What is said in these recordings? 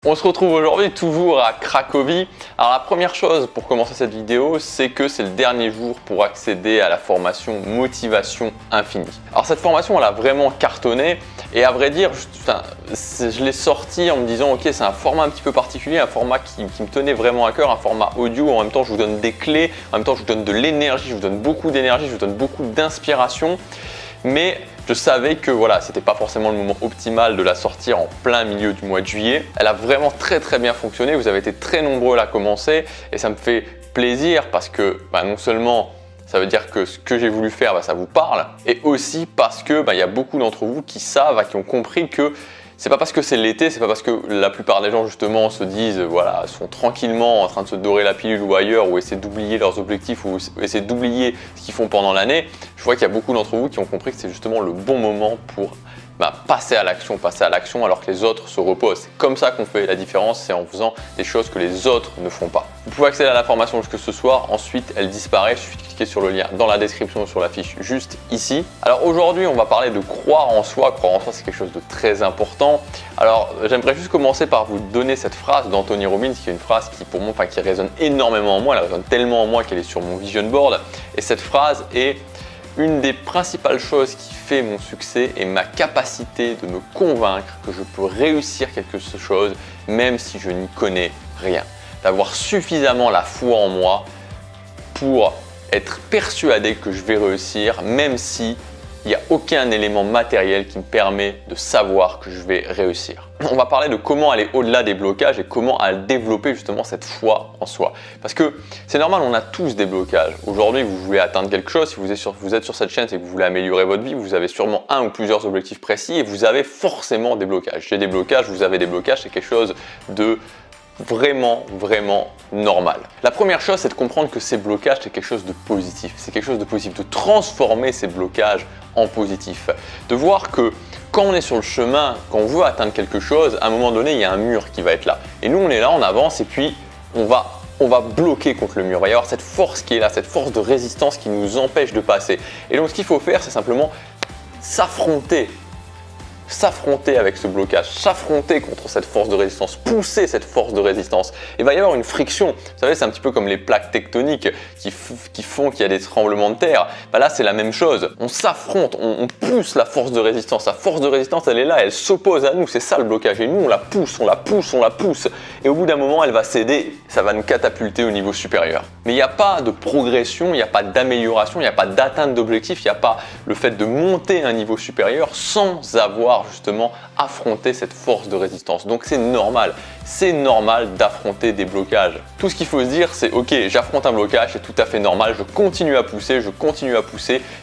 On se retrouve aujourd'hui toujours à Cracovie. Alors la première chose pour commencer cette vidéo, c'est que c'est le dernier jour pour accéder à la formation Motivation Infinie. Alors cette formation, elle a vraiment cartonné et à vrai dire, je l'ai sorti en me disant ok, c'est un format un petit peu particulier, un format qui me tenait vraiment à cœur, un format audio. En même temps, je vous donne des clés, en même temps, je vous donne de l'énergie, je vous donne beaucoup d'énergie, je vous donne beaucoup d'inspiration. Mais je savais que voilà, c'était pas forcément le moment optimal de la sortir en plein milieu du mois de juillet. Elle a vraiment très bien fonctionné, vous avez été très nombreux à la commencer et ça me fait plaisir parce que non seulement ça veut dire que ce que j'ai voulu faire, ça vous parle et aussi parce que y a beaucoup d'entre vous qui savent, qui ont compris que c'est pas parce que c'est l'été, c'est pas parce que la plupart des gens justement se disent, voilà, sont tranquillement en train de se dorer la pilule ou ailleurs ou essaient d'oublier leurs objectifs ou essaient d'oublier ce qu'ils font pendant l'année. Je vois qu'il y a beaucoup d'entre vous qui ont compris que c'est justement le bon moment pour passer à l'action alors que les autres se reposent. C'est comme ça qu'on fait la différence, c'est en faisant des choses que les autres ne font pas. Vous pouvez accéder à la formation jusque ce soir, ensuite elle disparaît, il suffit de cliquer sur le lien dans la description ou sur la fiche juste ici. Alors aujourd'hui on va parler de croire en soi. Croire en soi, c'est quelque chose de très important. Alors j'aimerais juste commencer par vous donner cette phrase d'Anthony Robbins, qui est une phrase qui pour moi, qui résonne énormément en moi, elle résonne tellement en moi qu'elle est sur mon vision board. Et cette phrase est une des principales choses qui fait mon succès et ma capacité de me convaincre que je peux réussir quelque chose même si je n'y connais rien. D'avoir suffisamment la foi en moi pour être persuadé que je vais réussir même si il n'y a aucun élément matériel qui me permet de savoir que je vais réussir. On va parler de comment aller au-delà des blocages et comment développer justement cette foi en soi. Parce que c'est normal, on a tous des blocages. Aujourd'hui, vous voulez atteindre quelque chose, si vous êtes sur cette chaîne et que vous voulez améliorer votre vie, vous avez sûrement un ou plusieurs objectifs précis et vous avez forcément des blocages. J'ai des blocages, vous avez des blocages, c'est quelque chose de vraiment normal. La première chose, c'est de comprendre que ces blocages, c'est quelque chose de positif. C'est quelque chose de positif, de transformer ces blocages en positif. De voir que quand on est sur le chemin, quand on veut atteindre quelque chose, à un moment donné, il y a un mur qui va être là. Et nous, on est là, on avance et puis on va bloquer contre le mur. Il va y avoir cette force qui est là, cette force de résistance qui nous empêche de passer. Et donc, ce qu'il faut faire, c'est simplement s'affronter avec ce blocage, s'affronter contre cette force de résistance, pousser cette force de résistance. Il va y avoir une friction. Vous savez, c'est un petit peu comme les plaques tectoniques qui font qu'il y a des tremblements de terre. Là, c'est la même chose. On s'affronte, on pousse la force de résistance. La force de résistance, elle est là, elle s'oppose à nous. C'est ça le blocage. Et nous, on la pousse. Et au bout d'un moment, elle va céder. Ça va nous catapulter au niveau supérieur. Mais il n'y a pas de progression, il n'y a pas d'amélioration, il n'y a pas d'atteinte d'objectif, il n'y a pas le fait de monter à un niveau supérieur sans avoir justement affronter cette force de résistance. Donc c'est normal d'affronter des blocages. Tout ce qu'il faut se dire, c'est ok, j'affronte un blocage, c'est tout à fait normal, je continue à pousser.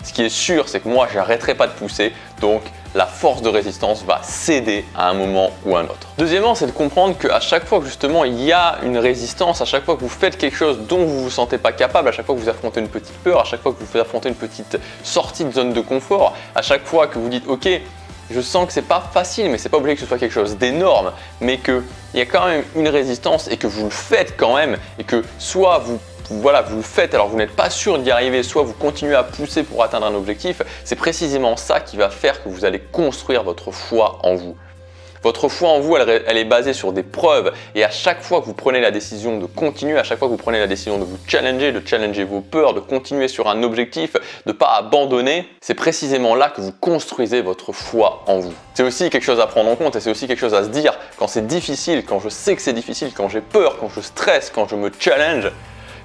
Ce qui est sûr, c'est que moi, j'arrêterai pas de pousser, donc la force de résistance va céder à un moment ou à un autre. Deuxièmement, c'est de comprendre qu'à chaque fois que justement il y a une résistance, à chaque fois que vous faites quelque chose dont vous ne vous sentez pas capable, à chaque fois que vous affrontez une petite peur, à chaque fois que vous affrontez une petite sortie de zone de confort, à chaque fois que vous dites ok, je sens que c'est pas facile, mais c'est pas obligé que ce soit quelque chose d'énorme, mais qu'il y a quand même une résistance et que vous le faites quand même, et que soit vous le faites alors vous n'êtes pas sûr d'y arriver, soit vous continuez à pousser pour atteindre un objectif. C'est précisément ça qui va faire que vous allez construire votre foi en vous. Votre foi en vous, elle est basée sur des preuves et à chaque fois que vous prenez la décision de continuer, à chaque fois que vous prenez la décision de vous challenger, de challenger vos peurs, de continuer sur un objectif, de ne pas abandonner, c'est précisément là que vous construisez votre foi en vous. C'est aussi quelque chose à prendre en compte et c'est aussi quelque chose à se dire quand c'est difficile, quand je sais que c'est difficile, quand j'ai peur, quand je stresse, quand je me challenge.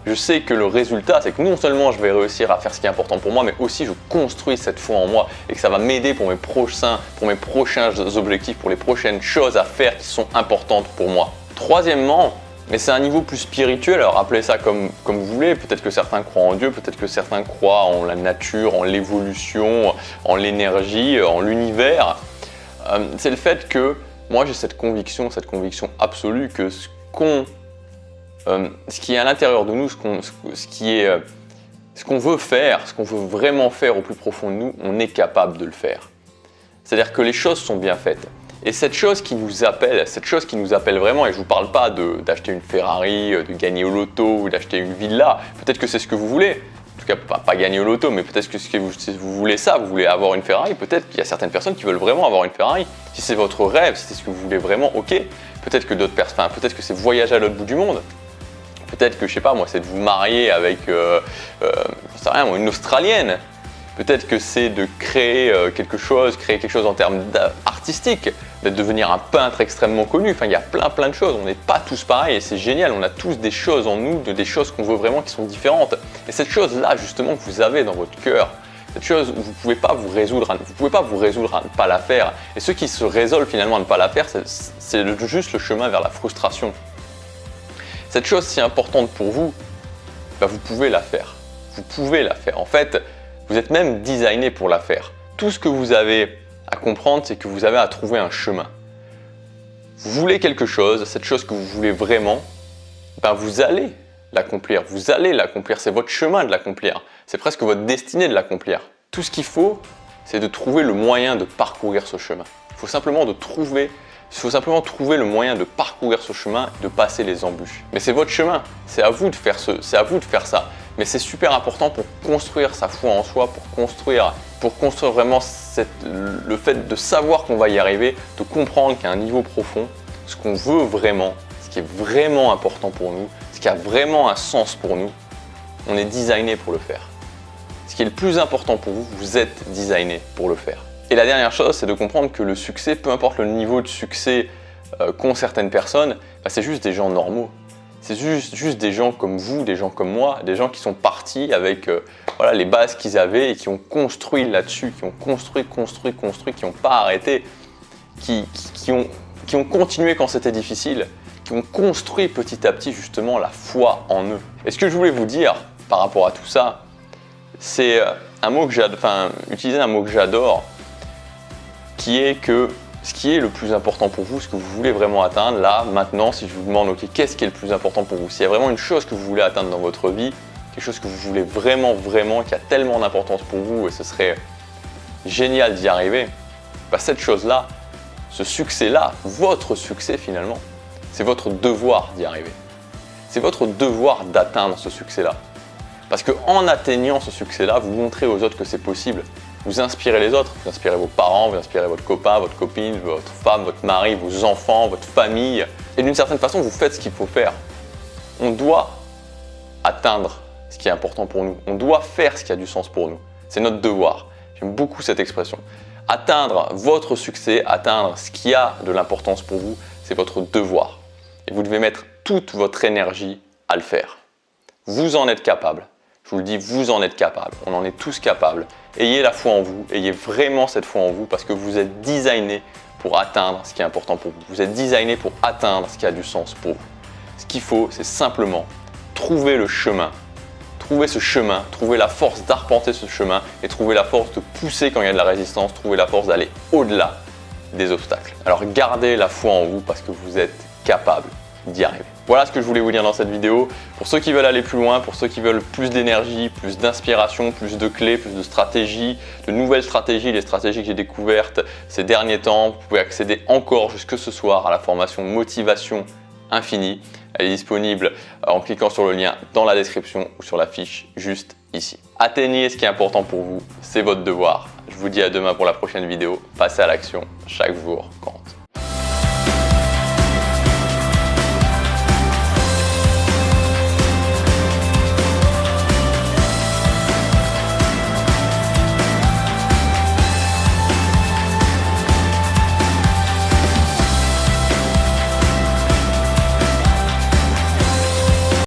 Je sais que le résultat, c'est que non seulement je vais réussir à faire ce qui est important pour moi, mais aussi je construis cette foi en moi et que ça va m'aider pour mes prochains objectifs, pour les prochaines choses à faire qui sont importantes pour moi. Troisièmement, mais c'est un niveau plus spirituel, alors appelez ça comme vous voulez, peut-être que certains croient en Dieu, peut-être que certains croient en la nature, en l'évolution, en l'énergie, en l'univers. C'est le fait que moi j'ai cette conviction absolue que ce qui est à l'intérieur de nous, ce qu'on veut faire, ce qu'on veut vraiment faire au plus profond de nous, on est capable de le faire. C'est-à-dire que les choses sont bien faites. Et cette chose qui nous appelle vraiment, et je ne vous parle pas d'acheter une Ferrari, de gagner au loto ou d'acheter une villa, peut-être que c'est ce que vous voulez, tout cas pas gagner au loto, mais peut-être que si vous voulez ça, vous voulez avoir une Ferrari, peut-être qu'il y a certaines personnes qui veulent vraiment avoir une Ferrari. Si c'est votre rêve, si c'est ce que vous voulez vraiment, ok. Peut-être que peut-être que c'est voyager à l'autre bout du monde. Peut-être que, je sais pas moi, c'est de vous marier avec, j'en sais rien, moi, une Australienne. Peut-être que c'est de créer quelque chose en termes artistiques, de devenir un peintre extrêmement connu. Enfin, il y a plein de choses. On n'est pas tous pareils et c'est génial. On a tous des choses en nous, des choses qu'on veut vraiment qui sont différentes. Et cette chose-là, justement, que vous avez dans votre cœur, cette chose où vous ne pouvez pas vous résoudre à ne pas la faire. Et ceux qui se résolvent finalement à ne pas la faire, c'est juste le chemin vers la frustration. Cette chose si importante pour vous, bah, vous pouvez la faire. Vous pouvez la faire. En fait, vous êtes même designé pour la faire. Tout ce que vous avez à comprendre, c'est que vous avez à trouver un chemin. Vous voulez quelque chose, cette chose que vous voulez vraiment, ben vous allez l'accomplir. Vous allez l'accomplir. C'est votre chemin de l'accomplir. C'est presque votre destinée de l'accomplir. Tout ce qu'il faut, c'est de trouver le moyen de parcourir ce chemin. Il faut simplement trouver le moyen de parcourir ce chemin, de passer les embûches. Mais c'est votre chemin. C'est à vous de faire ça. Mais c'est super important pour construire sa foi en soi, pour construire vraiment le fait de savoir qu'on va y arriver, de comprendre qu'à un niveau profond, ce qu'on veut vraiment, ce qui est vraiment important pour nous, ce qui a vraiment un sens pour nous, on est designé pour le faire. Ce qui est le plus important pour vous, vous êtes designé pour le faire. Et la dernière chose, c'est de comprendre que le succès, peu importe le niveau de succès qu'ont certaines personnes, bah, c'est juste des gens normaux. C'est juste des gens comme vous, des gens comme moi, des gens qui sont partis avec voilà, les bases qu'ils avaient et qui ont construit là-dessus, qui ont construit, qui n'ont pas arrêté, qui ont continué quand c'était difficile, qui ont construit petit à petit justement la foi en eux. Et ce que je voulais vous dire par rapport à tout ça, c'est utiliser un mot que j'adore, qui est que ce qui est le plus important pour vous, ce que vous voulez vraiment atteindre, là, maintenant, si je vous demande, ok, qu'est-ce qui est le plus important pour vous? S'il y a vraiment une chose que vous voulez atteindre dans votre vie, quelque chose que vous voulez vraiment, qui a tellement d'importance pour vous et ce serait génial d'y arriver, bah cette chose-là, ce succès-là, votre succès finalement, c'est votre devoir d'y arriver. C'est votre devoir d'atteindre ce succès-là. Parce qu'en atteignant ce succès-là, vous montrez aux autres que c'est possible. Vous inspirez les autres, vous inspirez vos parents, vous inspirez votre copain, votre copine, votre femme, votre mari, vos enfants, votre famille. Et d'une certaine façon, vous faites ce qu'il faut faire. On doit atteindre ce qui est important pour nous. On doit faire ce qui a du sens pour nous. C'est notre devoir. J'aime beaucoup cette expression. Atteindre votre succès, atteindre ce qui a de l'importance pour vous, c'est votre devoir. Et vous devez mettre toute votre énergie à le faire. Vous en êtes capable. Je vous le dis, vous en êtes capable. On en est tous capables. Ayez la foi en vous. Ayez vraiment cette foi en vous parce que vous êtes designé pour atteindre ce qui est important pour vous. Vous êtes designé pour atteindre ce qui a du sens pour vous. Ce qu'il faut, c'est simplement trouver le chemin. Trouver ce chemin, trouver la force d'arpenter ce chemin et trouver la force de pousser quand il y a de la résistance, trouver la force d'aller au-delà des obstacles. Alors gardez la foi en vous parce que vous êtes capable d'y arriver. Voilà ce que je voulais vous dire dans cette vidéo. Pour ceux qui veulent aller plus loin, pour ceux qui veulent plus d'énergie, plus d'inspiration, plus de clés, plus de stratégies, de nouvelles stratégies, les stratégies que j'ai découvertes ces derniers temps, vous pouvez accéder encore jusque ce soir à la formation Motivation Infinie. Elle est disponible en cliquant sur le lien dans la description ou sur la fiche juste ici. Atteignez ce qui est important pour vous, c'est votre devoir. Je vous dis à demain pour la prochaine vidéo. Passez à l'action, chaque jour compte.